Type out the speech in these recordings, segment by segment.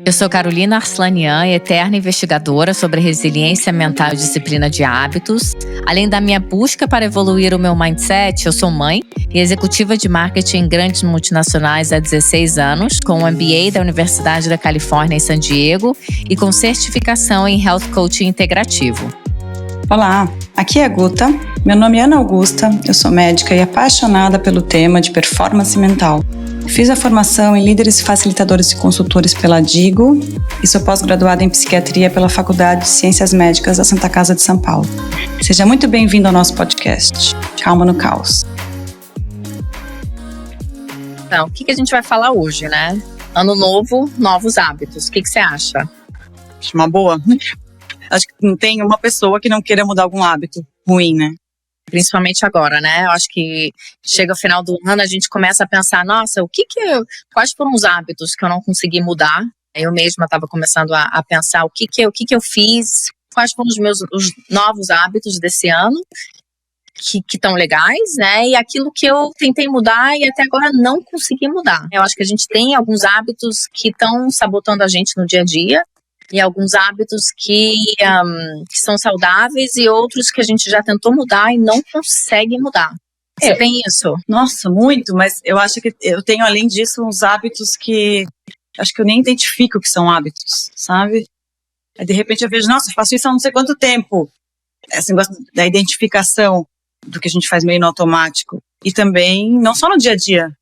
Eu sou Carolina Arslanian, eterna investigadora sobre resiliência mental e disciplina de hábitos. Além da minha busca para evoluir o meu mindset, eu sou mãe e executiva de marketing em grandes multinacionais há 16 anos, com um MBA da Universidade da Califórnia em San Diego e com certificação em Health Coaching Integrativo. Olá, aqui é a Guta. Meu nome é Ana Augusta, eu sou médica e apaixonada pelo tema de performance mental. Fiz a formação em líderes, facilitadores e consultores pela Digo e sou pós-graduada em psiquiatria pela Faculdade de Ciências Médicas da Santa Casa de São Paulo. Seja muito bem-vindo ao nosso podcast, Calma no Caos. Então, o que a gente vai falar hoje, né? Ano novo, novos hábitos. O que você acha? Acho uma boa. Acho que não tem uma pessoa que não queira mudar algum hábito ruim, né? Principalmente agora, né? Eu acho que chega o final do ano, a gente começa a pensar, nossa, quais foram os hábitos que eu não consegui mudar? Eu mesma estava começando a pensar o que eu fiz, quais foram os novos hábitos desse ano, que estão legais, né? E aquilo que eu tentei mudar e até agora não consegui mudar. Eu acho que a gente tem alguns hábitos que estão sabotando a gente no dia a dia, e alguns hábitos que são saudáveis e outros que a gente já tentou mudar e não consegue mudar. Você tem isso? Nossa, muito, mas eu acho que eu tenho, além disso, uns hábitos que acho que eu nem identifico que são hábitos, sabe? Aí, de repente eu vejo, nossa, eu faço isso há não sei quanto tempo. Esse negócio da identificação do que a gente faz meio no automático. E também, não só no dia a dia.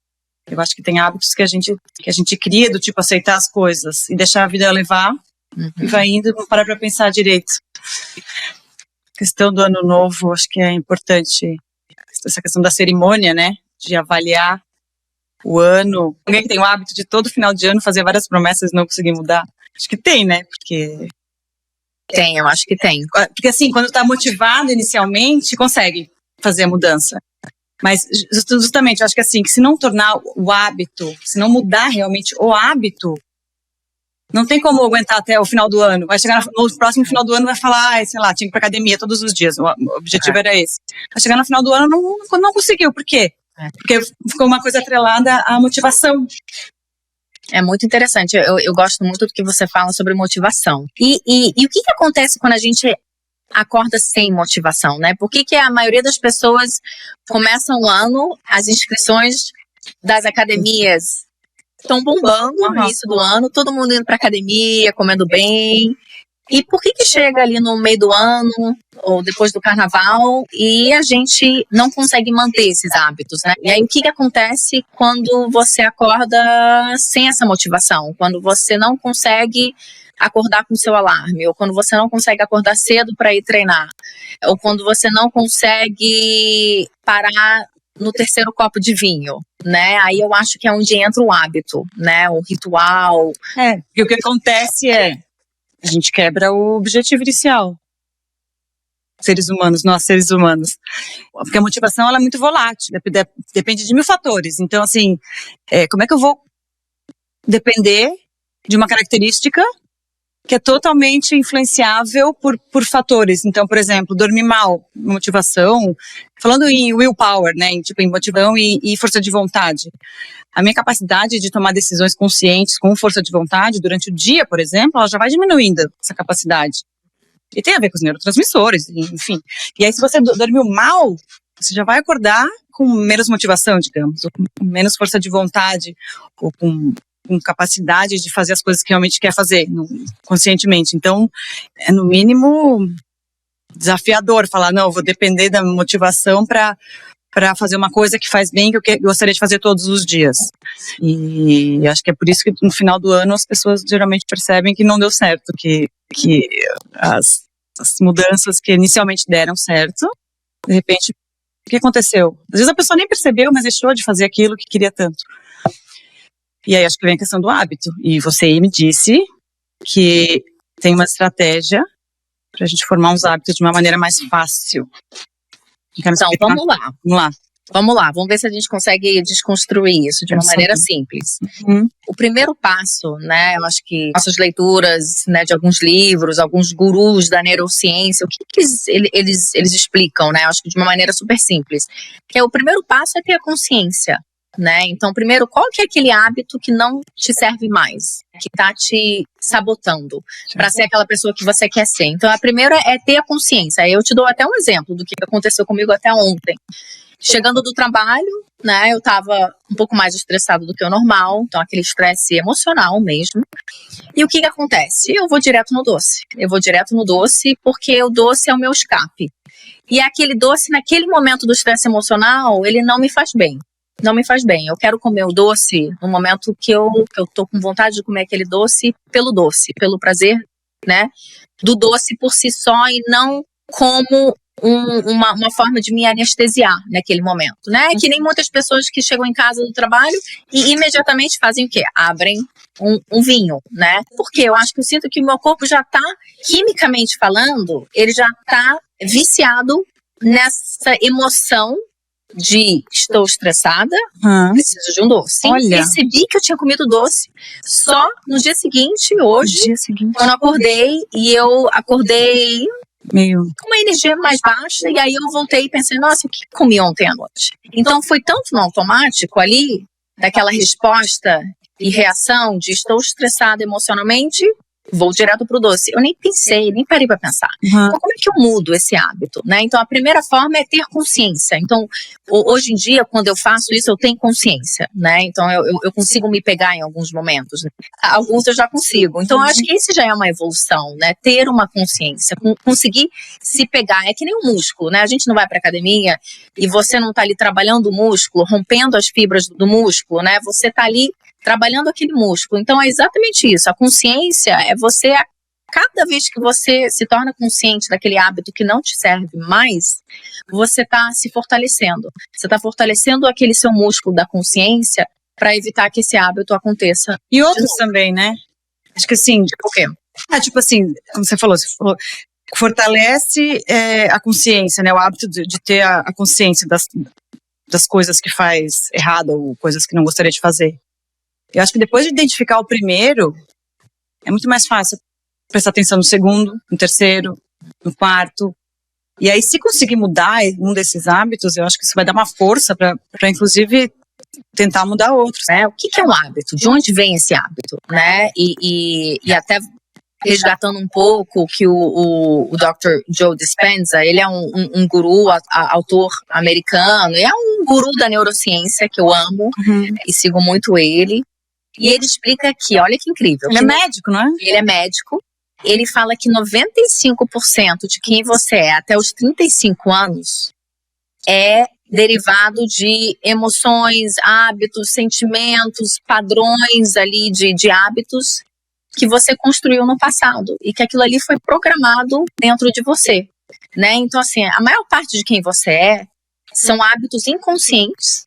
Eu acho que tem hábitos que a gente cria, do tipo aceitar as coisas e deixar a vida levar. E vai indo, não para pensar direito. A questão do ano novo, acho que é importante, essa questão da cerimônia, né? De avaliar o ano. Alguém que tem o hábito de todo final de ano fazer várias promessas e não conseguir mudar? Acho que tem, né? Eu acho que tem. Porque assim, quando está motivado inicialmente, consegue fazer a mudança. Mas justamente, eu acho que assim, que se não tornar o hábito, se não mudar realmente o hábito, não tem como aguentar até o final do ano. Vai chegar no próximo final do ano, vai falar, sei lá, tinha que ir pra academia todos os dias. O objetivo era esse. Vai chegar no final do ano, não conseguiu. Por quê? Porque ficou uma coisa atrelada à motivação. É muito interessante. Eu gosto muito do que você fala sobre motivação. E o que acontece quando a gente acorda sem motivação, né? Por que a maioria das pessoas começam o ano, as inscrições das academias estão bombando no início do ano, todo mundo indo pra academia, comendo bem. E por que chega ali no meio do ano, ou depois do carnaval, e a gente não consegue manter esses hábitos, né? E aí o que acontece quando você acorda sem essa motivação? Quando você não consegue acordar com o seu alarme, ou quando você não consegue acordar cedo para ir treinar, ou quando você não consegue parar no terceiro copo de vinho, né? Aí eu acho que é onde entra o hábito, né? O ritual. E o que acontece é, a gente quebra o objetivo inicial. Nós seres humanos. Porque a motivação, ela é muito volátil, depende de mil fatores. Então, assim, como é que eu vou depender de uma característica que é totalmente influenciável por fatores? Então, por exemplo, dormir mal, motivação, falando em willpower, né, em motivação e força de vontade. A minha capacidade de tomar decisões conscientes com força de vontade durante o dia, por exemplo, ela já vai diminuindo essa capacidade. E tem a ver com os neurotransmissores, enfim. E aí, se você dormiu mal, você já vai acordar com menos motivação, digamos, ou com menos força de vontade, ou com capacidade de fazer as coisas que realmente quer fazer, conscientemente. Então, é no mínimo desafiador falar, não, eu vou depender da motivação para fazer uma coisa que faz bem, que eu gostaria de fazer todos os dias. E acho que é por isso que no final do ano as pessoas geralmente percebem que não deu certo, que as mudanças que inicialmente deram certo, de repente, o que aconteceu? Às vezes a pessoa nem percebeu, mas deixou de fazer aquilo que queria tanto. E aí acho que vem a questão do hábito. E você me disse que tem uma estratégia para a gente formar uns hábitos de uma maneira mais fácil. Então, vamos lá. Vamos ver se a gente consegue desconstruir isso de uma maneira simples. O primeiro passo, né, eu acho que nossas leituras, né, de alguns livros, alguns gurus da neurociência, o que eles explicam, né, eu acho que de uma maneira super simples. Que o primeiro passo é ter a consciência. né? Então, primeiro, qual que é aquele hábito que não te serve mais, que tá te sabotando para ser aquela pessoa que você quer ser? Então, a primeira é ter a consciência. Eu te dou até um exemplo do que aconteceu comigo até ontem. Chegando do trabalho, né, eu tava um pouco mais estressado do que o normal, então aquele estresse emocional mesmo. E o que acontece? Eu vou direto no doce. Eu vou direto no doce porque o doce é o meu escape. E aquele doce, naquele momento do estresse emocional, ele não me faz bem. Não me faz bem. Eu quero comer o doce no momento que eu tô com vontade de comer aquele doce, pelo prazer, né, do doce por si só e não como uma forma de me anestesiar naquele momento, né? Que nem muitas pessoas que chegam em casa do trabalho e imediatamente fazem o quê? Abrem um vinho, né? Porque eu acho que eu sinto que o meu corpo já tá, quimicamente falando, ele já tá viciado nessa emoção de estou estressada, preciso de um doce. Olha. Percebi que eu tinha comido doce só no dia seguinte, hoje, quando eu acordei, e eu acordei meio com uma energia mais baixa, e aí eu voltei e pensei, nossa, o que comi ontem à noite? Então foi tanto no automático ali, daquela resposta e reação de estou estressada emocionalmente, vou direto pro doce. Eu nem pensei, nem parei para pensar. Então, como é que eu mudo esse hábito, né? Então, a primeira forma é ter consciência. Então, hoje em dia, quando eu faço isso, eu tenho consciência, né? Então, eu consigo me pegar em alguns momentos. Né? Alguns eu já consigo. Então, eu acho que isso já é uma evolução, né? Ter uma consciência, conseguir se pegar. É que nem um músculo, né? A gente não vai pra academia e você não tá ali trabalhando o músculo, rompendo as fibras do músculo, né? Você tá ali trabalhando aquele músculo. Então, é exatamente isso. A consciência é você, cada vez que você se torna consciente daquele hábito que não te serve mais, você está se fortalecendo. Você está fortalecendo aquele seu músculo da consciência para evitar que esse hábito aconteça. E outros também, né? Acho que assim... Tipo o quê? Tipo assim, como você falou fortalece a consciência, né? O hábito de ter a consciência das coisas que faz errado ou coisas que não gostaria de fazer. Eu acho que depois de identificar o primeiro, é muito mais fácil prestar atenção no segundo, no terceiro, no quarto. E aí, se conseguir mudar um desses hábitos, eu acho que isso vai dar uma força para inclusive, tentar mudar outros. Né? O que é um hábito? De onde vem esse hábito? Né? E até resgatando um pouco que o Dr. Joe Dispenza, ele é um guru, autor americano, é um guru da neurociência que eu amo e sigo muito ele. E ele explica aqui, olha que incrível. Ele é médico, não é? Ele é médico. Ele fala que 95% de quem você é até os 35 anos é derivado de emoções, hábitos, sentimentos, padrões ali de hábitos que você construiu no passado e que aquilo ali foi programado dentro de você, né? Então, assim, a maior parte de quem você é são hábitos inconscientes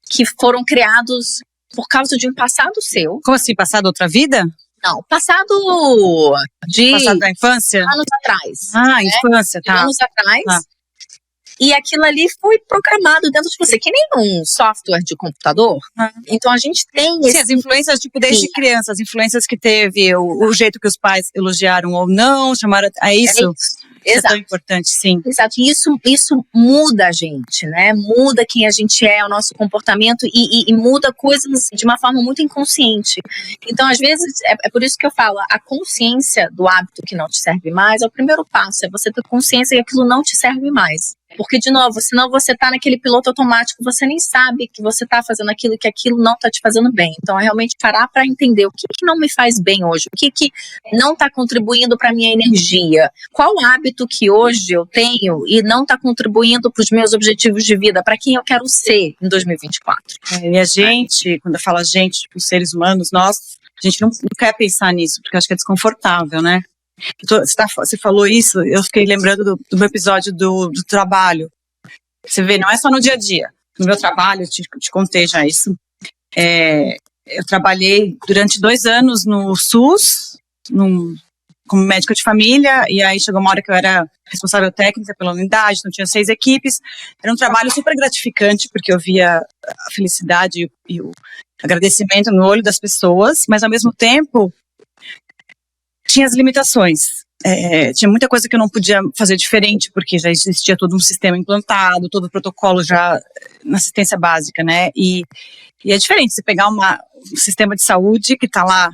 que foram criados por causa de um passado seu. Como assim, passado outra vida? Não, passado da infância? Anos atrás. Ah, né? Infância, tá. Anos atrás. Tá. E aquilo ali foi programado dentro de você, que nem um software de computador. Então a gente tem esse... Sim, as influências, tipo, desde criança, as influências que teve, o jeito que os pais elogiaram ou não, chamaram... É isso? Isso é tão importante, sim. Exato, e isso muda a gente, né? Muda quem a gente é, o nosso comportamento e muda coisas de uma forma muito inconsciente. Então, às vezes, é por isso que eu falo, a consciência do hábito que não te serve mais é o primeiro passo, é você ter consciência que aquilo não te serve mais. Porque, de novo, senão você tá naquele piloto automático, você nem sabe que você tá fazendo aquilo e que aquilo não tá te fazendo bem. Então, é realmente parar para entender o que não me faz bem hoje, o que não tá contribuindo para minha energia, qual hábito que hoje eu tenho e não tá contribuindo para os meus objetivos de vida, para quem eu quero ser em 2024. E a gente, quando eu falo a gente, tipo, os seres humanos, a gente não quer pensar nisso, porque acho que é desconfortável, né? Você falou isso, eu fiquei lembrando do meu episódio do trabalho. Você vê, não é só no dia a dia. No meu trabalho, eu te contei já isso. Eu trabalhei durante 2 anos no SUS, como médica de família, e aí chegou uma hora que eu era responsável técnica pela unidade, então tinha 6 equipes. Era um trabalho super gratificante, porque eu via a felicidade e o agradecimento no olho das pessoas, mas ao mesmo tempo tinha as limitações. tinha muita coisa que eu não podia fazer diferente, porque já existia todo um sistema implantado, todo o protocolo já na assistência básica, né? E é diferente você pegar um sistema de saúde que está lá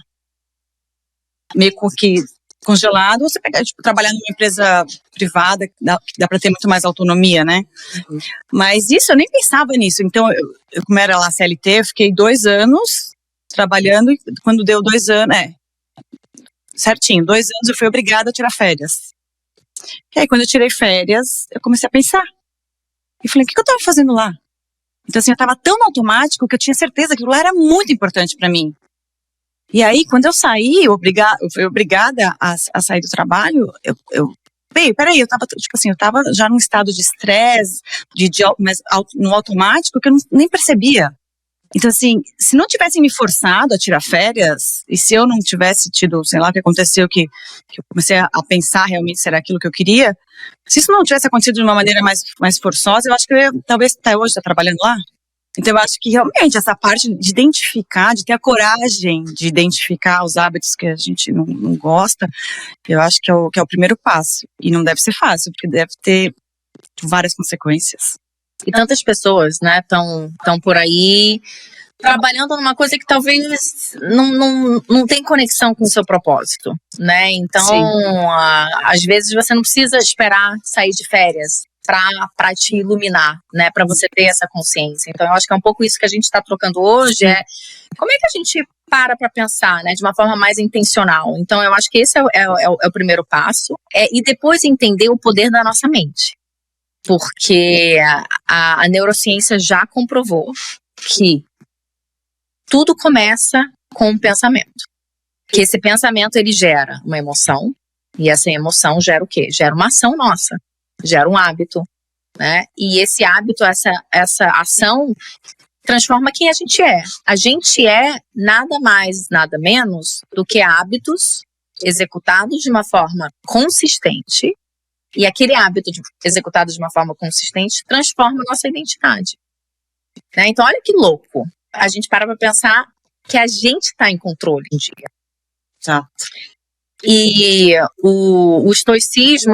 meio que congelado, ou você pegar, tipo, trabalhar numa empresa privada, que dá para ter muito mais autonomia, né? Uhum. Mas isso, eu nem pensava nisso. Então, eu como era lá CLT, eu fiquei 2 anos trabalhando, e quando deu 2 anos, certinho, 2 anos eu fui obrigada a tirar férias. E aí, quando eu tirei férias, eu comecei a pensar. E falei, o que eu estava fazendo lá? Então, assim, eu estava tão no automático que eu tinha certeza que aquilo lá era muito importante para mim. E aí, quando eu saí, eu fui obrigada a sair do trabalho, peraí, eu tava já num estado de estresse, mas no automático, que eu nem percebia. Então, assim, se não tivessem me forçado a tirar férias, e se eu não tivesse tido, sei lá, o que aconteceu, que eu comecei a pensar realmente se era aquilo que eu queria, se isso não tivesse acontecido de uma maneira mais forçosa, eu acho que eu ia, talvez, até hoje, estar trabalhando lá. Então, eu acho que realmente essa parte de identificar, de ter a coragem de identificar os hábitos que a gente não gosta, eu acho que é o primeiro passo. E não deve ser fácil, porque deve ter várias consequências. E tantas pessoas, né, estão por aí trabalhando numa coisa que talvez não tem conexão com o seu propósito, né? Então, às vezes você não precisa esperar sair de férias para te iluminar, né? Para você ter essa consciência. Então, eu acho que é um pouco isso que a gente está trocando hoje, como é que a gente para pensar, né, de uma forma mais intencional. Então, eu acho que esse é o primeiro passo, e depois entender o poder da nossa mente. Porque a neurociência já comprovou que tudo começa com um pensamento. Que esse pensamento, ele gera uma emoção, e essa emoção gera o quê? Gera uma ação nossa, gera um hábito, né? E esse hábito, essa ação, transforma quem a gente é. A gente é nada mais, nada menos do que hábitos executados de uma forma consistente. E aquele hábito executado de uma forma consistente transforma a nossa identidade. Né? Então, olha que louco. A gente para pensar que a gente está em controle um dia. Tá. E o estoicismo,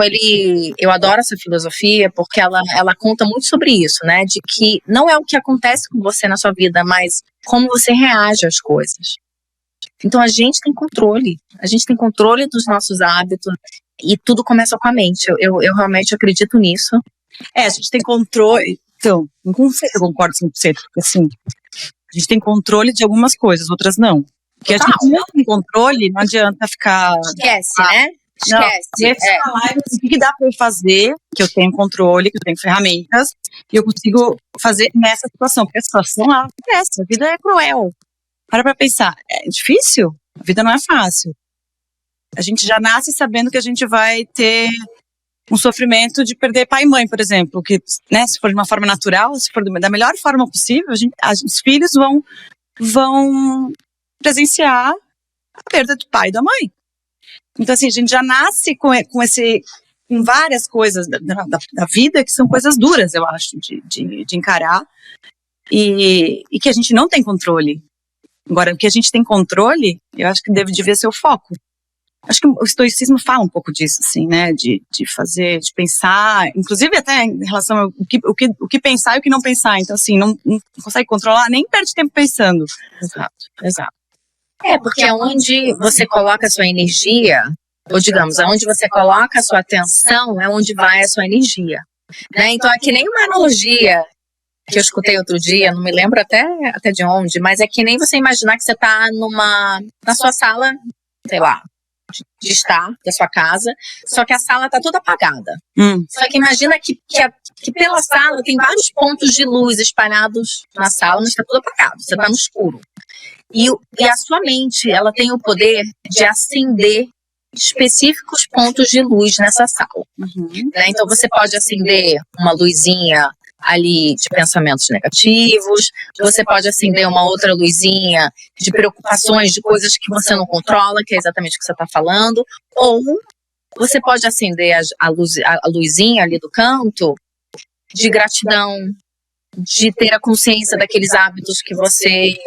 eu adoro essa filosofia porque ela conta muito sobre isso, né? De que não é o que acontece com você na sua vida, mas como você reage às coisas. Então, a gente tem controle. A gente tem controle dos nossos hábitos. E tudo começa com a mente. Eu realmente acredito nisso. A gente tem controle. Então, não sei se eu concordo 100%, porque assim, a gente tem controle de algumas coisas, outras não. Porque a gente não tem controle, não adianta ficar. Esquece, né? Esquece. O que dá pra eu fazer, que eu tenho controle, que eu tenho ferramentas, e eu consigo fazer nessa situação. Porque a situação lá acontece, a vida é cruel. Para pensar, é difícil? A vida não é fácil. A gente já nasce sabendo que a gente vai ter um sofrimento de perder pai e mãe, por exemplo, que, né, se for de uma forma natural, se for da melhor forma possível, os filhos vão presenciar a perda do pai e da mãe. Então, assim, a gente já nasce com várias coisas da vida que são coisas duras, eu acho, de encarar, e que a gente não tem controle. Agora, o que a gente tem controle, eu acho que devia ser o foco. Acho que o estoicismo fala um pouco disso, assim, né, de fazer, de pensar, inclusive até em relação ao o que pensar e o que não pensar. Então, assim, não consegue controlar, nem perde tempo pensando. Exato. Porque onde você coloca a sua energia, ou digamos, onde você coloca a sua atenção, é onde vai a sua energia. Né? Então, é que nem uma analogia que eu escutei outro dia, não me lembro até de onde, mas é que nem você imaginar que você está na sua sala, sei lá, de estar da sua casa, só que a sala está toda apagada. Só que imagina que pela sala tem vários pontos de luz espalhados na sala, mas está tudo apagado, você está no escuro. E a sua mente, ela tem o poder de acender específicos pontos de luz nessa sala. Né? Então você pode acender uma luzinha ali de pensamentos negativos, você pode acender uma outra luzinha de preocupações, de coisas que você não controla, que é exatamente o que você está falando, ou você pode acender a luzinha ali do canto de gratidão, de ter a consciência daqueles hábitos que você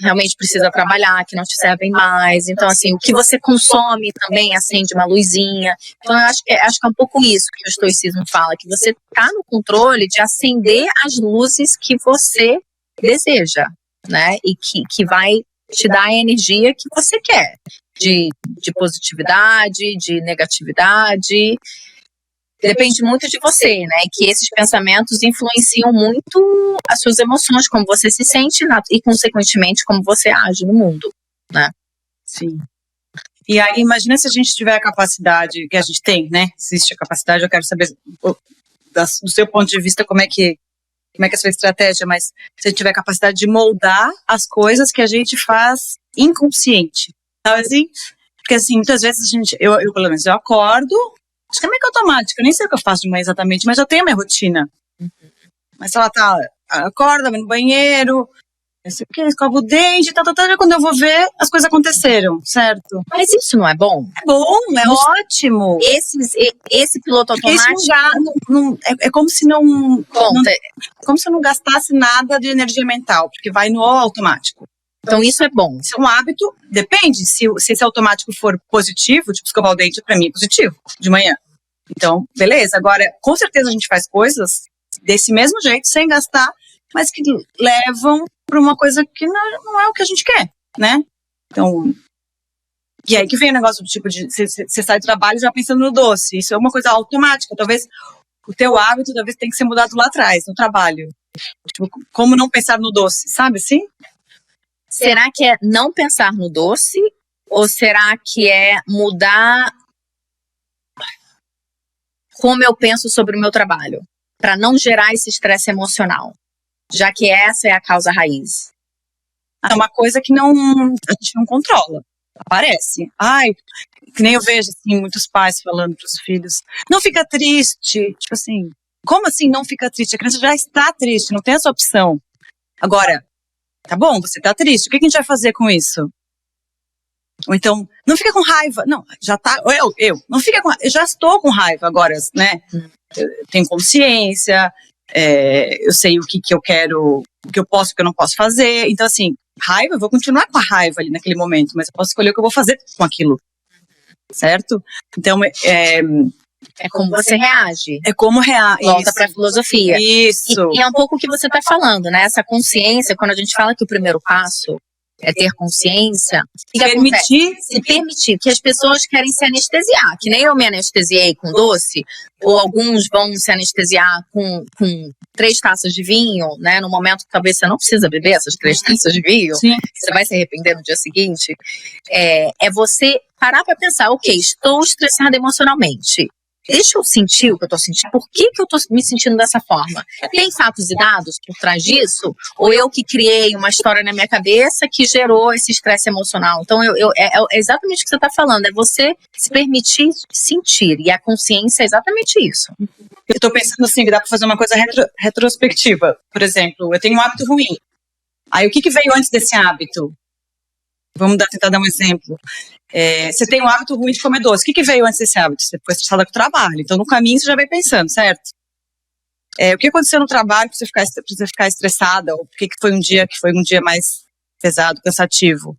realmente precisa trabalhar, que não te servem mais. Então, assim, o que você consome também acende uma luzinha. Então, eu acho que é um pouco isso que o estoicismo fala, que você está no controle de acender as luzes que você deseja, né? E que vai te dar a energia que você quer, de positividade, de negatividade. Depende muito de você, né? Que esses pensamentos influenciam muito as suas emoções, como você se sente e, consequentemente, como você age no mundo, né? Sim. E aí, imagina se a gente tiver a capacidade que a gente tem, né? Existe a capacidade, eu quero saber do seu ponto de vista como é que é a sua estratégia, mas se a gente tiver a capacidade de moldar as coisas que a gente faz inconsciente, sabe assim? Porque assim, muitas vezes eu pelo menos, eu acordo, acho que é meio que automático, eu nem sei o que eu faço de manhã exatamente, mas eu tenho a minha rotina. Mas se ela acorda, vai no banheiro, não sei o que, escova o dente, quando eu vou ver, as coisas aconteceram, certo? Mas isso não é bom? É bom, é ótimo. Esse piloto automático... Isso já é como se como se eu não gastasse nada de energia mental, porque vai no automático. Então isso é bom. Isso é um hábito, depende, se esse automático for positivo, tipo escovar o dente, pra mim é positivo, de manhã. Então, beleza. Agora, com certeza a gente faz coisas desse mesmo jeito, sem gastar, mas que levam para uma coisa que não é o que a gente quer, né? Então, e aí que vem o negócio do tipo de você sai do trabalho já pensando no doce. Isso é uma coisa automática. Talvez o teu hábito tem que ser mudado lá atrás, no trabalho. Tipo, como não pensar no doce, sabe assim? Será que é não pensar no doce? Ou será que é mudar como eu penso sobre o meu trabalho? Para não gerar esse estresse emocional. Já que essa é a causa raiz. É uma coisa que a gente não controla. Aparece. Ai, que nem eu vejo assim, muitos pais falando para os filhos, não fica triste. Tipo assim, como assim não fica triste? A criança já está triste, não tem essa opção. Agora, tá bom, você tá triste, o que a gente vai fazer com isso? Ou então, não fica com raiva. Não, já tá, não fica com, eu já estou com raiva agora, né? Eu tenho consciência, eu sei o que eu quero, o que eu posso e o que eu não posso fazer. Então, assim, raiva, eu vou continuar com a raiva ali naquele momento, mas eu posso escolher o que eu vou fazer com aquilo. Certo? Então, é como você reage. É como reage. Volta para a filosofia. Isso. E é um pouco o que você está falando, né? Essa consciência, quando a gente fala que o primeiro passo é ter consciência, se permitir, que as pessoas querem se anestesiar, que nem eu me anestesiei com doce, ou alguns vão se anestesiar com 3 taças de vinho, né? No momento que talvez você não precisa beber essas 3 taças de vinho, sim, você vai se arrepender no dia seguinte. É você parar para pensar, ok, estou estressada emocionalmente. Deixa eu sentir o que eu tô sentindo. Por que eu tô me sentindo dessa forma? Tem fatos e dados por trás disso? Ou eu que criei uma história na minha cabeça que gerou esse estresse emocional? Então, é exatamente o que você está falando. É você se permitir sentir. E a consciência é exatamente isso. Eu estou pensando assim, que dá para fazer uma coisa retrospectiva. Por exemplo, eu tenho um hábito ruim. Aí, o que veio antes desse hábito? Vamos tentar dar um exemplo. Você tem um hábito ruim de comer doce. O que veio antes desse hábito? Você ficou estressada com o trabalho. Então, no caminho, você já vai pensando, certo? O que aconteceu no trabalho para você ficar estressada? Ou por que foi um dia mais pesado, cansativo?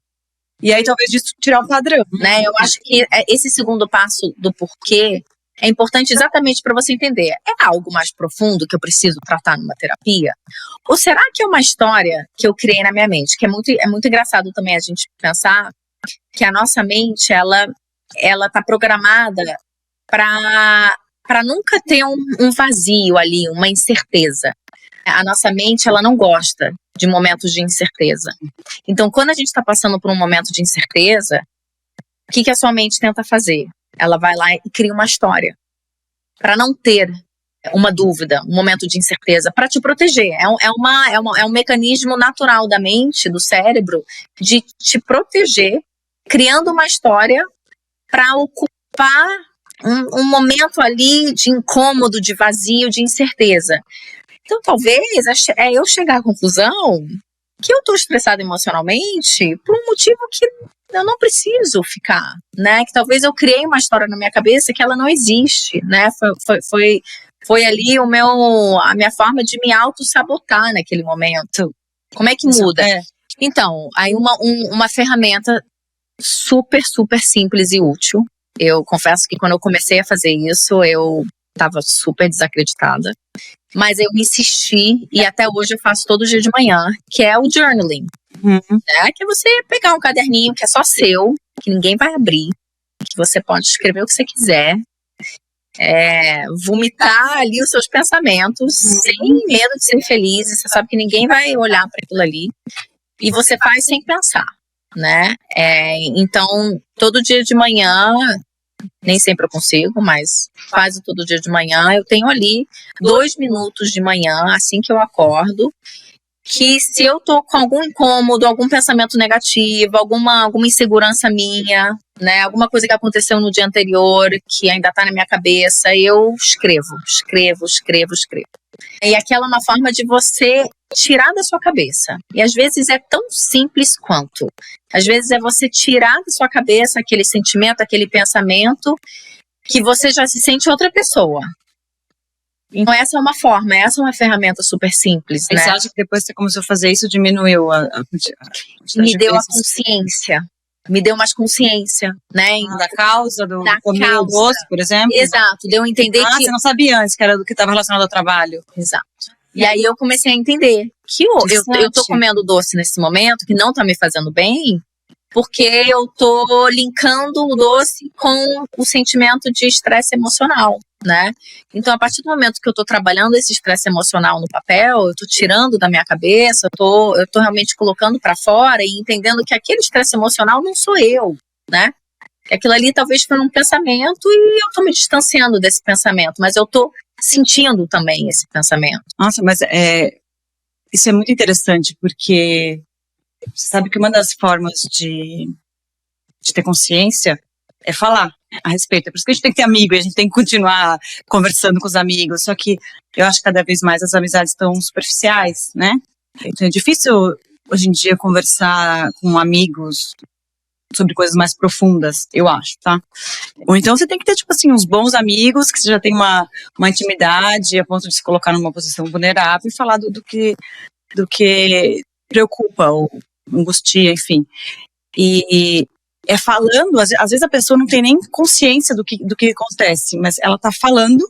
E aí, talvez, disso tirar um padrão. Né? Eu acho que esse segundo passo do porquê é importante exatamente para você entender. É algo mais profundo que eu preciso tratar numa terapia? Ou será que é uma história que eu criei na minha mente? Que é muito engraçado também a gente pensar que a nossa mente, ela tá programada para nunca ter um vazio ali, uma incerteza. A nossa mente, ela não gosta de momentos de incerteza. Então, quando a gente está passando por um momento de incerteza, o que a sua mente tenta fazer? Ela vai lá e cria uma história para não ter uma dúvida, um momento de incerteza, para te proteger. É um mecanismo natural da mente, do cérebro, de te proteger, criando uma história para ocupar um momento ali de incômodo, de vazio, de incerteza. Então, talvez eu chegar à conclusão que eu estou estressada emocionalmente por um motivo que eu não preciso ficar, né? Que talvez eu criei uma história na minha cabeça que ela não existe, né? Foi ali a minha forma de me auto-sabotar naquele momento. Como é que muda? Então, aí uma ferramenta super, super simples e útil. Eu confesso que quando eu comecei a fazer isso, eu estava super desacreditada. Mas eu insisti e até hoje eu faço todo dia de manhã, que é o journaling. Né? Que é você pegar um caderninho que é só seu, que ninguém vai abrir, que você pode escrever o que você quiser, vomitar ali os seus pensamentos, sem medo de ser feliz, e você sabe que ninguém vai olhar para aquilo ali, e você faz sem pensar, né? Então, todo dia de manhã, nem sempre eu consigo, mas quase todo dia de manhã, eu tenho ali 2 minutos de manhã, assim que eu acordo, que se eu tô com algum incômodo, algum pensamento negativo, alguma insegurança minha, né, alguma coisa que aconteceu no dia anterior, que ainda tá na minha cabeça, eu escrevo. E aquela é uma forma de você tirar da sua cabeça. E às vezes é tão simples quanto. Às vezes é você tirar da sua cabeça aquele sentimento, aquele pensamento, que você já se sente outra pessoa. Então essa é uma ferramenta super simples, né? Você acha que depois que você começou a fazer isso, diminuiu a me deu a consciência. Me deu mais consciência, né? Da causa, do comer o causa. doce, por exemplo? Exato, deu a entender que... você não sabia antes que era do que estava relacionado ao trabalho. Exato. E aí eu comecei a entender que eu tô comendo doce nesse momento, que não tá me fazendo bem, porque eu tô linkando o doce com o sentimento de estresse emocional, né? Então, a partir do momento que eu tô trabalhando esse estresse emocional no papel, eu tô tirando da minha cabeça, eu tô realmente colocando para fora e entendendo que aquele estresse emocional não sou eu, né? Que aquilo ali talvez foi um pensamento e eu tô me distanciando desse pensamento, mas eu tô sentindo também esse pensamento. Nossa, mas isso é muito interessante, porque você sabe que uma das formas de ter consciência é falar a respeito. É por isso que a gente tem que ter amigo, e a gente tem que continuar conversando com os amigos. Só que eu acho que cada vez mais as amizades estão superficiais, né? Então é difícil hoje em dia conversar com amigos sobre coisas mais profundas, eu acho, tá? Ou então você tem que ter, tipo assim, uns bons amigos, que você já tem uma intimidade a ponto de se colocar numa posição vulnerável e falar do que preocupa ou angustia, enfim. E falando, às vezes a pessoa não tem nem consciência do que acontece, mas ela tá falando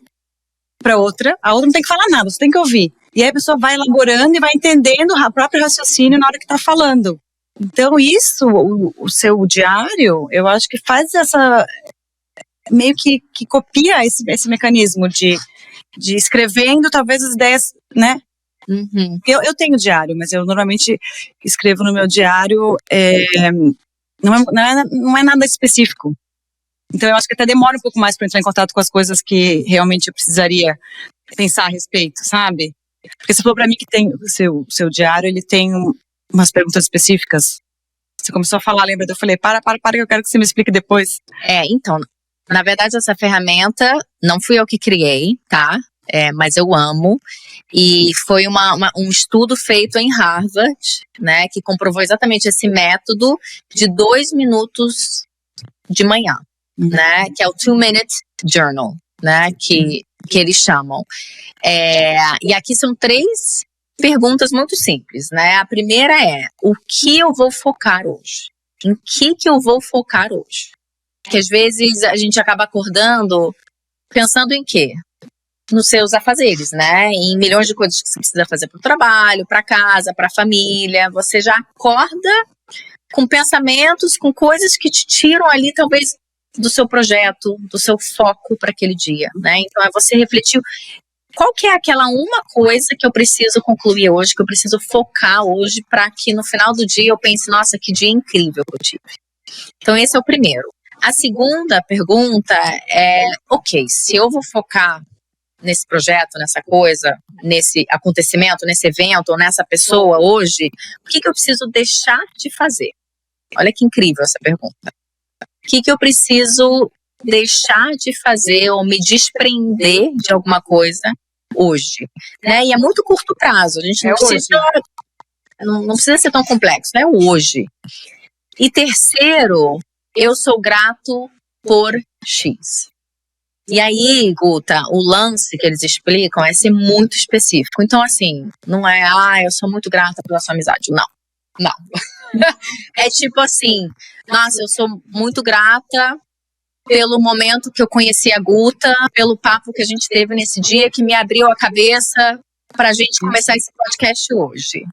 pra outra, a outra não tem que falar nada, você tem que ouvir. E aí a pessoa vai elaborando e vai entendendo o próprio raciocínio na hora que tá falando. Então isso, o seu diário, eu acho que faz meio que copia esse mecanismo de escrevendo talvez as ideias, né? Uhum. Eu tenho diário, mas eu normalmente escrevo no meu diário, não é nada específico. Então eu acho que até demora um pouco mais para entrar em contato com as coisas que realmente eu precisaria pensar a respeito, sabe? Porque você falou para mim que tem o seu diário, ele tem umas perguntas específicas. Você começou a falar, lembra? Eu falei, para, que eu quero que você me explique depois. Então, na verdade essa ferramenta não fui eu que criei, tá? Mas eu amo, e foi um estudo feito em Harvard, né, que comprovou exatamente esse método de 2 minutos de manhã, né, que é o 2-minute journal, né, que eles chamam. E aqui são 3 perguntas muito simples, né, a primeira é, o que eu vou focar hoje? Em que eu vou focar hoje? Porque às vezes a gente acaba acordando pensando em quê? Nos seus afazeres, né? Em milhões de coisas que você precisa fazer para o trabalho, para casa, para a família. Você já acorda com pensamentos, com coisas que te tiram ali, talvez, do seu projeto, do seu foco para aquele dia, né? Então, é você refletir qual que é aquela uma coisa que eu preciso concluir hoje, que eu preciso focar hoje, para que no final do dia eu pense, nossa, que dia incrível que eu tive. Então, esse é o primeiro. A segunda pergunta é, ok, se eu vou focar nesse projeto, nessa coisa, nesse acontecimento, nesse evento, ou nessa pessoa hoje, o que eu preciso deixar de fazer? Olha que incrível essa pergunta. O que eu preciso deixar de fazer ou me desprender de alguma coisa hoje? Né? E é muito curto prazo, a gente não precisa ser tão complexo, né? Hoje. E terceiro, eu sou grato por X. E aí, Guta, o lance que eles explicam é ser muito específico. Então, assim, não é, eu sou muito grata pela sua amizade. Não. Não. É tipo assim, nossa, eu sou muito grata pelo momento que eu conheci a Guta, pelo papo que a gente teve nesse dia, que me abriu a cabeça pra gente começar esse podcast hoje.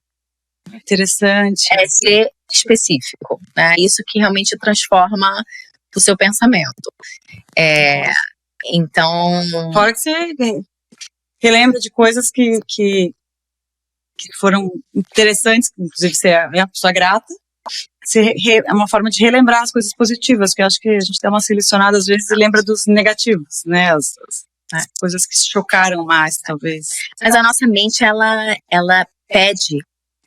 Interessante. É ser específico, né? Isso que realmente transforma o seu pensamento. Então... Fora que você relembra de coisas que foram interessantes, inclusive você é uma pessoa grata, é uma forma de relembrar as coisas positivas, que eu acho que a gente dá uma selecionada às vezes e lembra dos negativos, né? As coisas que se chocaram mais, talvez. Mas a nossa mente, ela pede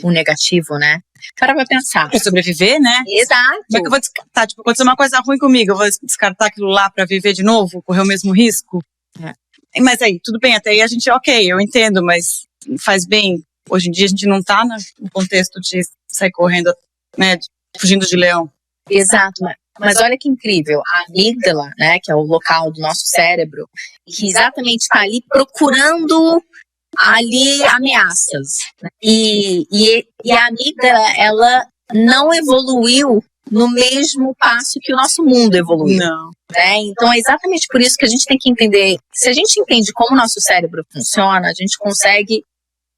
o negativo, né? Para pensar. Pra sobreviver, né? Exato. Como é que eu vou descartar? Tipo, aconteceu uma coisa ruim comigo, eu vou descartar aquilo lá pra viver de novo? Correr o mesmo risco? Mas aí, tudo bem, até aí a gente, ok, eu entendo, mas faz bem. Hoje em dia a gente não tá no contexto de sair correndo, né, fugindo de leão. Exato, mas olha que incrível, a amígdala, né, que é o local do nosso cérebro, que exatamente está ali procurando ali ameaças. E a amígdala, ela não evoluiu no mesmo passo que o nosso mundo evoluiu. Não. Né? Então é exatamente por isso que a gente tem que entender, se a gente entende como o nosso cérebro funciona, a gente consegue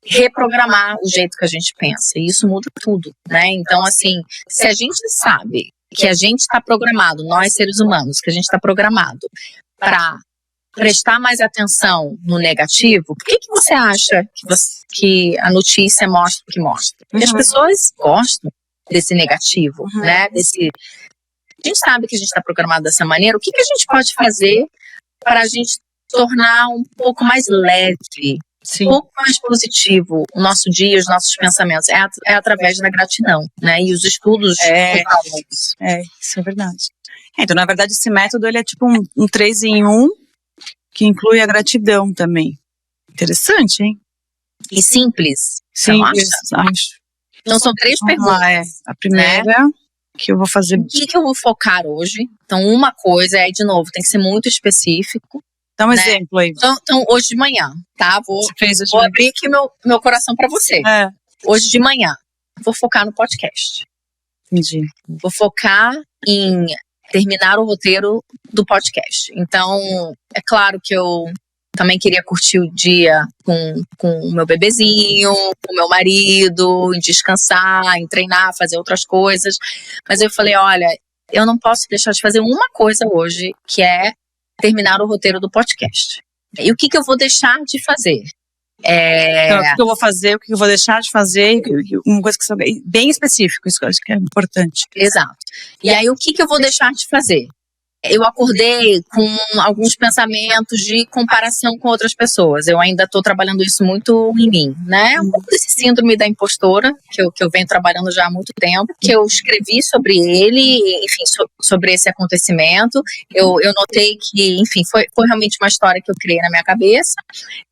reprogramar o jeito que a gente pensa, e isso muda tudo, né? Então, assim, se a gente sabe que a gente está programado, nós seres humanos, que a gente está programado para prestar mais atenção no negativo, por que você acha que a notícia mostra o que mostra? Porque as pessoas gostam desse negativo, né? A gente sabe que a gente está programado dessa maneira, o que a gente pode fazer para a gente tornar um pouco mais leve, Sim. um pouco mais positivo o nosso dia, os nossos pensamentos? É através da gratidão, né? E os estudos falam isso. Isso é verdade. Então, na verdade, esse método ele é tipo um 3 em 1, que inclui a gratidão também. Interessante, hein? E simples. Simples, acho. Então, são 3 perguntas. A primeira, que eu vou fazer... O que eu vou focar hoje? Então, uma coisa, aí de novo, tem que ser muito específico. Dá um exemplo aí. Então, hoje de manhã, tá? Vou abrir aqui meu coração para você. Hoje de manhã, vou focar no podcast. Entendi. Vou focar em terminar o roteiro do podcast. Então, é claro que eu também queria curtir o dia com o meu bebezinho, com o meu marido, em descansar, em treinar, fazer outras coisas. Mas eu falei, olha, eu não posso deixar de fazer uma coisa hoje, que é terminar o roteiro do podcast. E o que eu vou deixar de fazer? Então, o que eu vou fazer, o que eu vou deixar de fazer, uma coisa que é bem específico, isso que eu acho que é importante. Exato. E aí, o que eu vou deixar de fazer? Eu acordei com alguns pensamentos de comparação com outras pessoas. Eu ainda estou trabalhando isso muito em mim, né? Um pouco desse síndrome da impostora, que eu venho trabalhando já há muito tempo, que eu escrevi sobre ele, enfim, sobre esse acontecimento. Eu notei que, enfim, foi realmente uma história que eu criei na minha cabeça.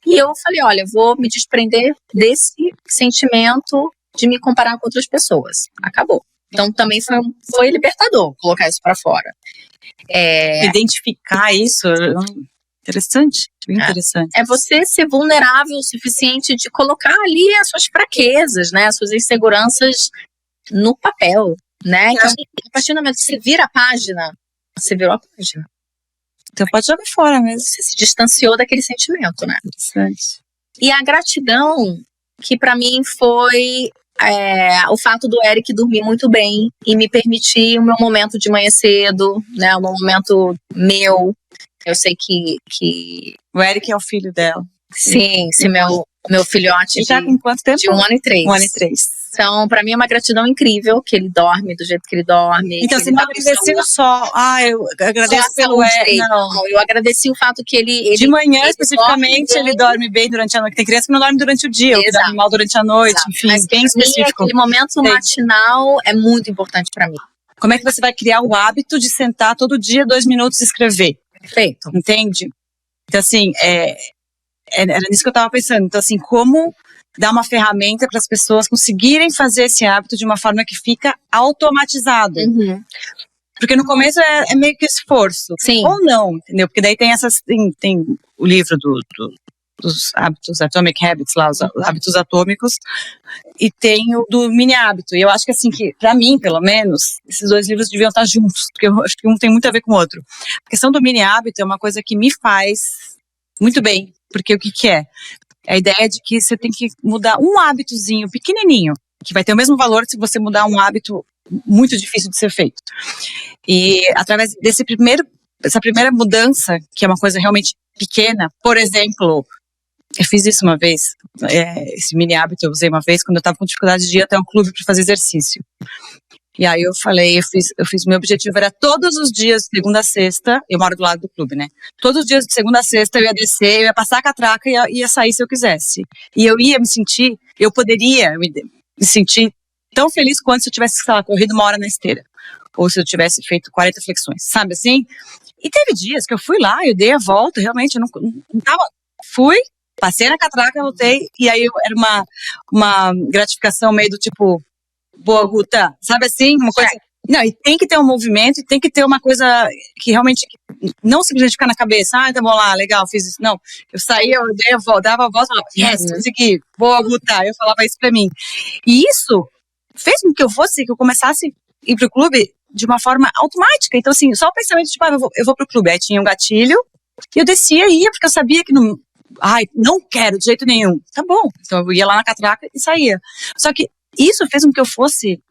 E eu falei, olha, vou me desprender desse sentimento de me comparar com outras pessoas. Acabou. Então também foi libertador colocar isso para fora. Identificar isso, interessante, bem interessante. É você ser vulnerável o suficiente de colocar ali as suas fraquezas, né, as suas inseguranças no papel, né? Então, a partir do momento que você vira a página, você virou a página. Então pode jogar fora mesmo. Você se distanciou daquele sentimento, né? Interessante. E a gratidão, que para mim foi o fato do Eric dormir muito bem e me permitir o meu momento de manhã cedo, né, o meu momento meu. Eu sei que... O Eric é o filho dela. Sim, meu filhote ele tá com quanto tempo? De 1 ano e 3. 1 ano e 3. Então, pra mim é uma gratidão incrível que ele dorme do jeito que ele dorme. Então, você não agradeceu só... eu agradeço pelo Eric. Não, eu agradeci o fato que ele de manhã, especificamente, ele dorme bem durante a noite. Tem criança que não dorme durante o dia, ou que dorme mal durante a noite. Exato. Enfim, mas bem específico. Aquele momento matinal é muito importante pra mim. Como é que você vai criar o hábito de sentar todo dia 2 minutos e escrever? Perfeito. Entende? Então, assim, era nisso que eu estava pensando. Então, assim, como dar uma ferramenta para as pessoas conseguirem fazer esse hábito de uma forma que fica automatizado. Uhum. Porque no começo é meio que esforço. Sim. Ou não, entendeu? Porque daí tem tem o livro do hábitos, Atomic Habits, lá, os hábitos atômicos, e tem o do mini hábito. E eu acho que, assim, que pra mim, pelo menos, esses 2 livros deviam estar juntos, porque eu acho que um tem muito a ver com o outro. A questão do mini hábito é uma coisa que me faz muito bem, porque o que é? É a ideia de que você tem que mudar um hábitozinho pequenininho, que vai ter o mesmo valor se você mudar um hábito muito difícil de ser feito. E através dessa primeira mudança, que é uma coisa realmente pequena, por exemplo, eu fiz isso uma vez, esse mini hábito eu usei uma vez quando eu estava com dificuldade de ir até um clube para fazer exercício. E aí eu falei, meu objetivo era todos os dias, segunda a sexta, eu moro do lado do clube, né? Todos os dias de segunda a sexta eu ia descer, eu ia passar a catraca e ia sair se eu quisesse. E eu poderia me sentir tão feliz quanto se eu tivesse, sei lá, corrido 1 hora na esteira. Ou se eu tivesse feito 40 flexões, sabe assim? E teve dias que eu fui lá, eu dei a volta, realmente, eu não tava... Fui, passei na catraca, voltei, e aí era uma gratificação meio do tipo, boa, Guta, sabe assim? Uma coisa... Não, e tem que ter um movimento, e tem que ter uma coisa que realmente, não simplesmente ficar na cabeça, tá bom lá, legal, fiz isso. Não, eu saía, eu dei a volta, dava a volta, falava, yes, consegui, boa, Guta, eu falava isso pra mim. E isso fez com que eu começasse a ir pro clube de uma forma automática. Então, assim, só o pensamento, tipo, eu vou pro clube. Aí tinha um gatilho, e eu descia e ia, porque eu sabia que não quero de jeito nenhum. Tá bom. Então eu ia lá na catraca e saía. Só que isso fez com que eu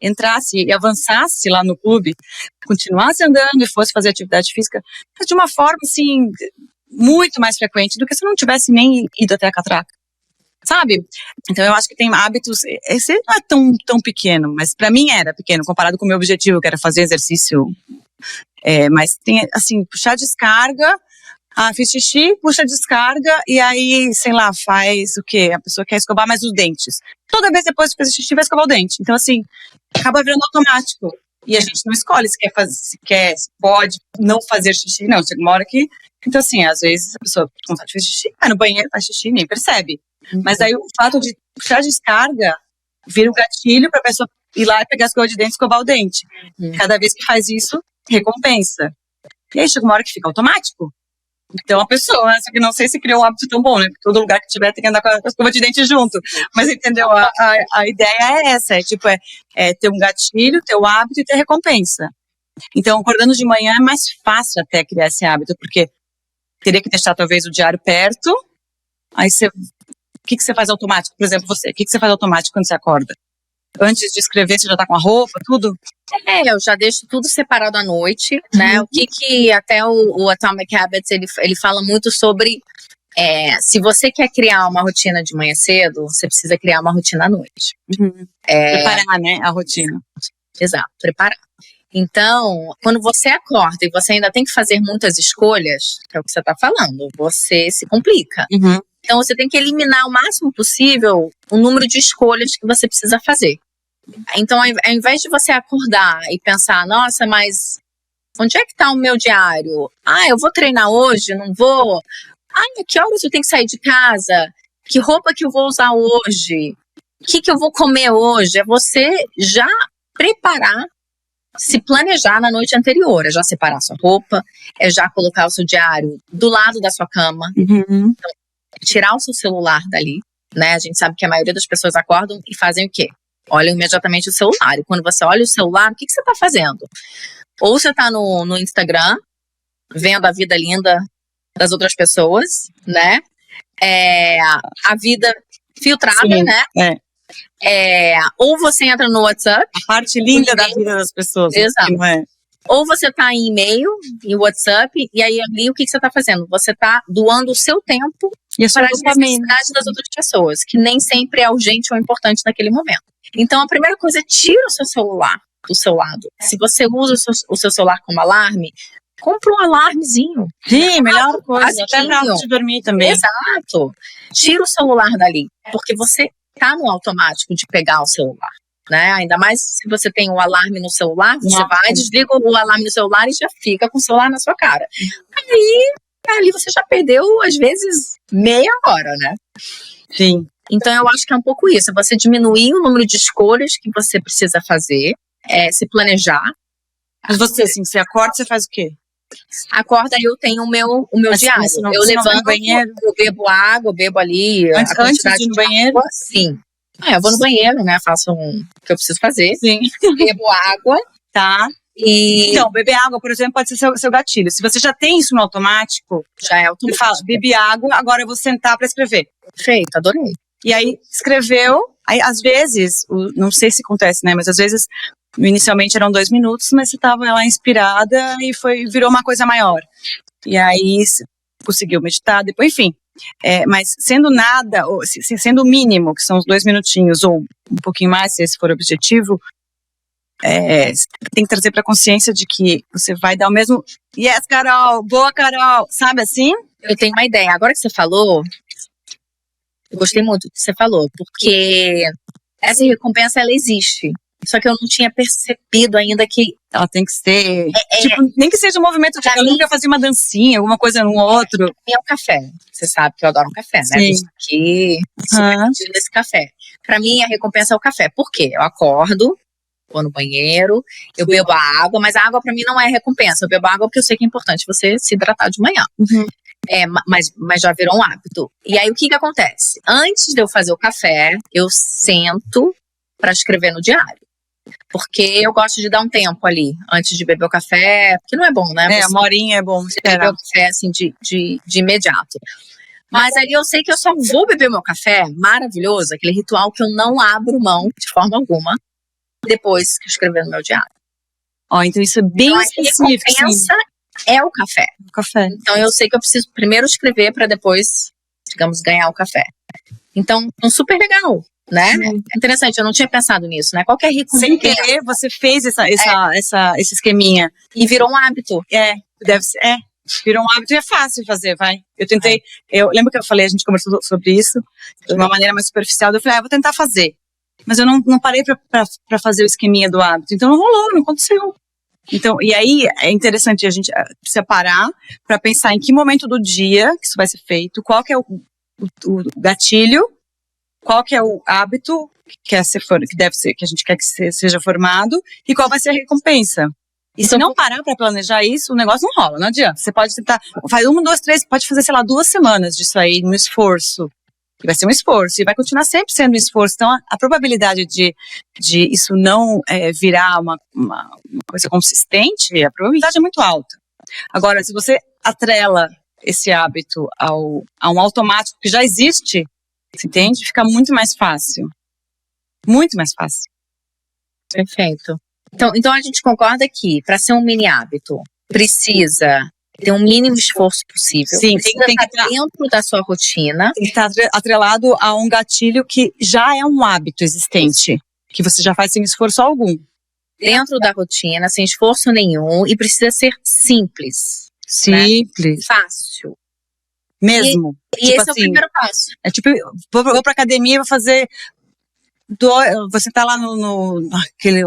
entrasse e avançasse lá no clube, continuasse andando e fosse fazer atividade física, mas de uma forma, assim, muito mais frequente do que se eu não tivesse nem ido até a catraca. Sabe? Então eu acho que tem hábitos, esse não é tão pequeno, mas pra mim era pequeno, comparado com o meu objetivo, que era fazer exercício, mas tem, assim, puxar descarga, fiz xixi, puxa descarga, e aí, sei lá, faz o quê? A pessoa quer escovar mais os dentes. Toda vez depois que faz xixi, vai escovar o dente. Então, assim, acaba virando automático. E a gente não escolhe se pode não fazer xixi, não, chega uma hora que... Então, assim, às vezes a pessoa com vontade de fazer xixi, vai no banheiro, faz xixi, nem percebe. Mas aí o fato de puxar descarga vira um gatilho para a pessoa ir lá e pegar a escova de dente e escovar o dente. Cada vez que faz isso, recompensa. E aí chega uma hora que fica automático. Então a pessoa, só que não sei se criou um hábito tão bom, né? Porque todo lugar que tiver tem que andar com a escova de dente junto. Mas entendeu? A ideia é essa, é ter um gatilho, ter o hábito e ter recompensa. Então acordando de manhã é mais fácil até criar esse hábito, porque teria que deixar talvez o diário perto, aí o que você faz automático? Por exemplo, o que você faz automático quando você acorda? Antes de escrever, você já tá com a roupa, tudo? Eu já deixo tudo separado à noite, né? O que até o Atomic Habits, ele fala muito sobre, se você quer criar uma rotina de manhã cedo, você precisa criar uma rotina à noite. Preparar, né, a rotina. Exato, preparar. Então, quando você acorda e você ainda tem que fazer muitas escolhas, que é o que você tá falando, você se complica. Então, você tem que eliminar o máximo possível o número de escolhas que você precisa fazer. Então, ao invés de você acordar e pensar, nossa, mas onde é que está o meu diário? Eu vou treinar hoje? Não vou? Que horas eu tenho que sair de casa? Que roupa que eu vou usar hoje? O que eu vou comer hoje? É você já preparar, se planejar na noite anterior. É já separar a sua roupa, é já colocar o seu diário do lado da sua cama. Então, tirar o seu celular dali, né? A gente sabe que a maioria das pessoas acordam e fazem o quê? Olham imediatamente o celular. E quando você olha o celular, o que você está fazendo? Ou você está no Instagram, vendo a vida linda das outras pessoas, né? A vida filtrada, Sim, né? Ou você entra no WhatsApp. A parte linda da vida das pessoas. Exato. Não é? Ou você tá em e-mail, em WhatsApp, e aí ali o que você tá fazendo? Você tá doando o seu tempo para as necessidades das outras pessoas, que nem sempre é urgente ou importante naquele momento. Então a primeira coisa é tira o seu celular do seu lado. Se você usa o seu celular como alarme, compra um alarmezinho. Sim, melhor coisa. Até na hora de dormir também. Exato. Tira o celular dali, porque você tá no automático de pegar o celular. Né? Ainda mais se você tem um alarme no celular, você vai, desliga o alarme no celular e já fica com o celular na sua cara. Aí, ali você já perdeu, às vezes, meia hora, né? Sim. Então, eu acho que é um pouco isso. Você diminuir o número de escolhas que você precisa fazer, se planejar. Mas você, assim, você acorda, você faz o quê? Acorda, eu tenho o meu Mas diário. você não Eu vai no levanto, banheiro? eu bebo água, eu bebo ali Antes de ir no banheiro? água. Sim. Eu vou no banheiro, né? Faço o que eu preciso fazer. Sim. Bebo água. Tá. E Então, beber água, por exemplo, pode ser seu gatilho. Se você já tem isso no automático, já é você automático. fala, bebi água, agora eu vou sentar para escrever. Perfeito, adorei. E aí, escreveu, aí às vezes, não sei se acontece, né, mas às vezes, inicialmente eram 2 minutos, mas você estava lá inspirada e virou uma coisa maior. E aí, conseguiu meditar, depois, enfim. Mas sendo nada, ou sendo o mínimo, que são os 2 minutinhos, ou um pouquinho mais, se esse for o objetivo, tem que trazer para consciência de que você vai dar o mesmo. Yes, Carol! Boa, Carol! Sabe assim? Eu tenho uma ideia. Agora que você falou, eu gostei muito do que você falou, porque essa recompensa, ela existe. Só que eu não tinha percebido ainda que ela tem que ser. Tipo, nem que seja um movimento de. Eu nunca fazia uma dancinha, alguma coisa no outro. É o café. Você sabe que eu adoro um café, né? Sim. Tô aqui, nesse café. Pra mim, a recompensa é o café. Por quê? Eu acordo, vou no banheiro, eu bebo a água, mas a água pra mim não é recompensa. Eu bebo água porque eu sei que é importante você se hidratar de manhã. Uhum. Mas já virou um hábito. E aí, o que acontece? Antes de eu fazer o café, eu sento pra escrever no diário. Porque eu gosto de dar um tempo ali, antes de beber o café, porque não é bom, né? Uma horinha é bom esperar. Beber o café, assim, de imediato. Mas ali eu sei que eu só vou beber o meu café, maravilhoso, aquele ritual que eu não abro mão, de forma alguma, depois que eu escrever no meu diário. Então isso é bem específico. A recompensa é o café. Então eu sei que eu preciso primeiro escrever para depois, digamos, ganhar o café. Então, super legal, né? É interessante, eu não tinha pensado nisso, né? Qualquer recompensa. Sem querer, você fez esse esqueminha. E virou um hábito. Deve ser. Virou um hábito e é fácil fazer, vai. Eu tentei, eu lembro que eu falei, a gente conversou sobre isso, de uma maneira mais superficial, eu falei, eu vou tentar fazer. Mas eu não parei pra fazer o esqueminha do hábito, então não rolou, não aconteceu. Então, e aí é interessante a gente precisa parar pra pensar em que momento do dia que isso vai ser feito, qual que é o gatilho, qual que é o hábito que deve ser, que a gente quer que seja formado, e qual vai ser a recompensa. E se não parar pra planejar isso, o negócio não rola, não adianta. Você pode tentar, faz 1, 2, 3, pode fazer, 2 semanas disso aí, no esforço. E vai ser um esforço, e vai continuar sempre sendo um esforço. Então, a probabilidade de isso não virar uma coisa consistente, a probabilidade é muito alta. Agora, se você atrela esse hábito a um automático que já existe, você entende? Fica muito mais fácil. Muito mais fácil. Perfeito. Então a gente concorda que para ser um mini hábito precisa ter um mínimo esforço possível. Sim, tem que estar dentro da sua rotina. Tem que estar atrelado a um gatilho que já é um hábito existente, que você já faz sem esforço algum. Dentro da rotina, sem esforço nenhum, e precisa ser simples. Simples. Né? Fácil. Mesmo. E esse é o primeiro passo. É tipo, vou pra academia e vou fazer. Você tá lá naquele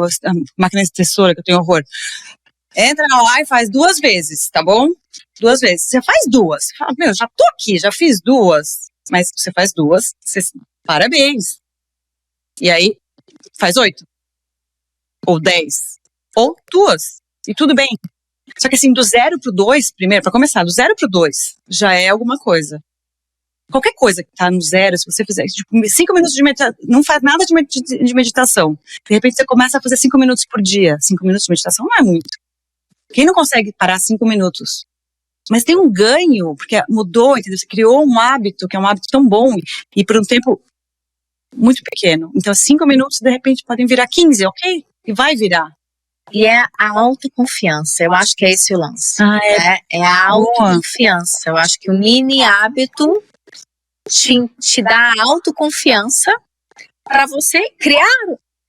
máquina de tesoura que eu tenho horror. Entra lá e faz 2 vezes, tá bom? 2 vezes. Você faz 2. Você fala, já tô aqui, já fiz 2. Mas você faz 2, parabéns. E aí, faz 8. Ou 10. Ou 2. E tudo bem. Só que assim, do 0 pro 2, primeiro, pra começar, do 0 pro 2, já é alguma coisa. Qualquer coisa que tá no 0, se você fizer, tipo, 5 minutos de meditação, não faz nada de meditação. De repente você começa a fazer 5 minutos por dia. 5 minutos de meditação não é muito. Quem não consegue parar 5 minutos? Mas tem um ganho, porque mudou, entendeu? Você criou um hábito, que é um hábito tão bom, e por um tempo muito pequeno. Então 5 minutos, de repente, podem virar 15, ok? E vai virar. E é a autoconfiança, eu acho que é esse o lance. É a autoconfiança. Eu acho que o mini hábito te dá autoconfiança para você criar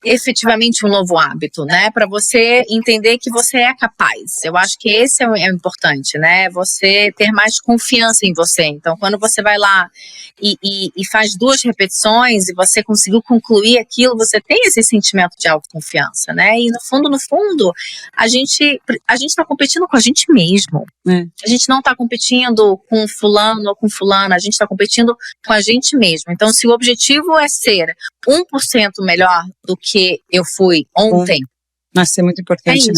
efetivamente um novo hábito, né? Para você entender que você é capaz. Eu acho que esse é importante, né? Você ter mais confiança em você. Então, quando você vai lá e faz 2 repetições e você conseguiu concluir aquilo, você tem esse sentimento de autoconfiança, né? E no fundo, a gente está competindo com a gente mesmo. A gente não está competindo com fulano ou com fulana, a gente está competindo com a gente mesmo. Então, se o objetivo é ser 1% melhor do que eu fui ontem. Nossa, isso é muito importante,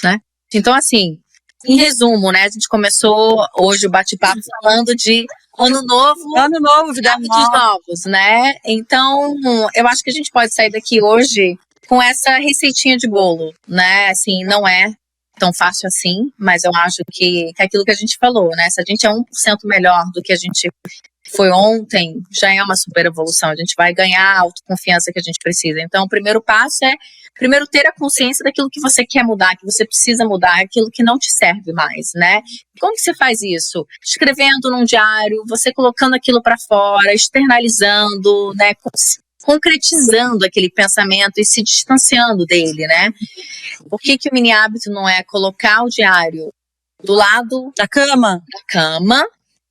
né? Então, assim, Em resumo, né? A gente começou hoje o bate-papo falando de ano novo. Ano novo, vida Hábitos nova. novos, né? Então, eu acho que a gente pode sair daqui hoje com essa receitinha de bolo, né? Assim, não é tão fácil assim, mas eu acho que é aquilo que a gente falou, né? Se a gente é 1% melhor do que a gente foi ontem, já é uma super evolução. A gente vai ganhar a autoconfiança que a gente precisa. Então, o primeiro passo é, primeiro, ter a consciência daquilo que você quer mudar, que você precisa mudar, aquilo que não te serve mais, né? Como que você faz isso? Escrevendo num diário, você colocando aquilo para fora, externalizando, né? Concretizando aquele pensamento e se distanciando dele, né? Por que o mini hábito não é colocar o diário do lado Da cama? da cama,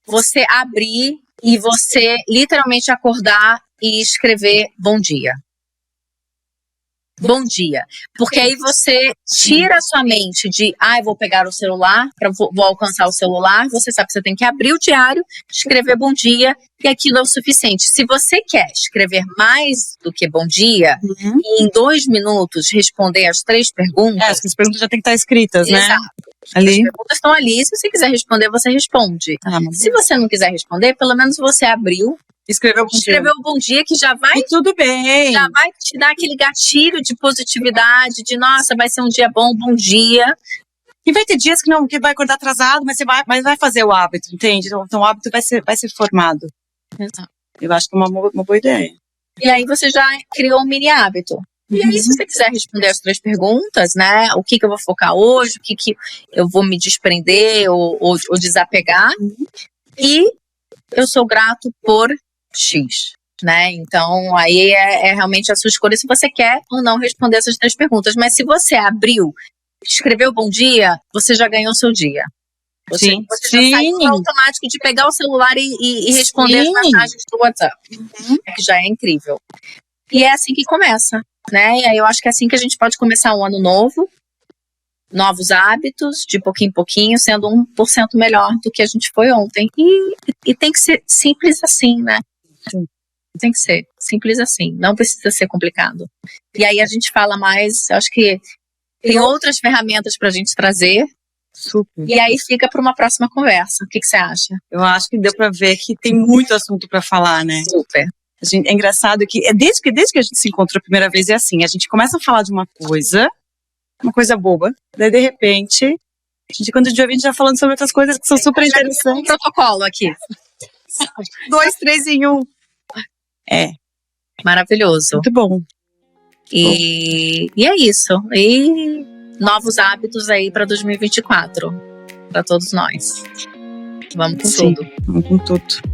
você abrir e você literalmente acordar e escrever bom dia. Bom dia. Porque aí você tira a sua mente de, eu vou pegar o celular, vou alcançar o celular. Você sabe que você tem que abrir o diário, escrever bom dia, e aquilo é o suficiente. Se você quer escrever mais do que bom dia, e em 2 minutos responder as 3 perguntas. As perguntas já tem que estar escritas, né? Exato. Ali. As perguntas estão ali, se você quiser responder, você responde. Se você não quiser responder, pelo menos você abriu, escreveu o bom dia, que já vai, e tudo bem. já vai te dar aquele gatilho de positividade, de nossa, vai ser um dia bom, bom dia. E vai ter dias que vai acordar atrasado, mas vai fazer o hábito, entende? Então o hábito vai ser formado. Exato. Eu acho que é uma boa ideia. E aí você já criou um mini hábito. E aí, se você quiser responder as 3 perguntas, né? O que eu vou focar hoje, o que eu vou me desprender ou desapegar. E eu sou grato por X, né? Então, aí é realmente a sua escolha se você quer ou não responder essas 3 perguntas. Mas se você abriu, escreveu bom dia, você já ganhou o seu dia. Você já saiu no automático de pegar o celular e responder as mensagens do WhatsApp. Que já é incrível. E é assim que começa, né? E aí eu acho que é assim que a gente pode começar um ano novo, novos hábitos, de pouquinho em pouquinho, sendo 1% melhor do que a gente foi ontem. E tem que ser simples assim, né? Tem que ser simples assim, não precisa ser complicado. E aí a gente fala mais, eu acho que tem outras ferramentas pra gente trazer. Super. E aí fica para uma próxima conversa. O que você acha? Eu acho que deu pra ver que tem muito assunto pra falar, né? Super. É engraçado que desde que a gente se encontrou a primeira vez é assim, a gente começa a falar de uma coisa boba, daí de repente, quando a gente vai ver, a gente já falando sobre outras coisas que são super interessantes. Um protocolo aqui. 2, 3 em 1. Maravilhoso. Muito bom. E é isso. E novos hábitos aí para 2024, para todos nós. Vamos com tudo. Vamos com tudo.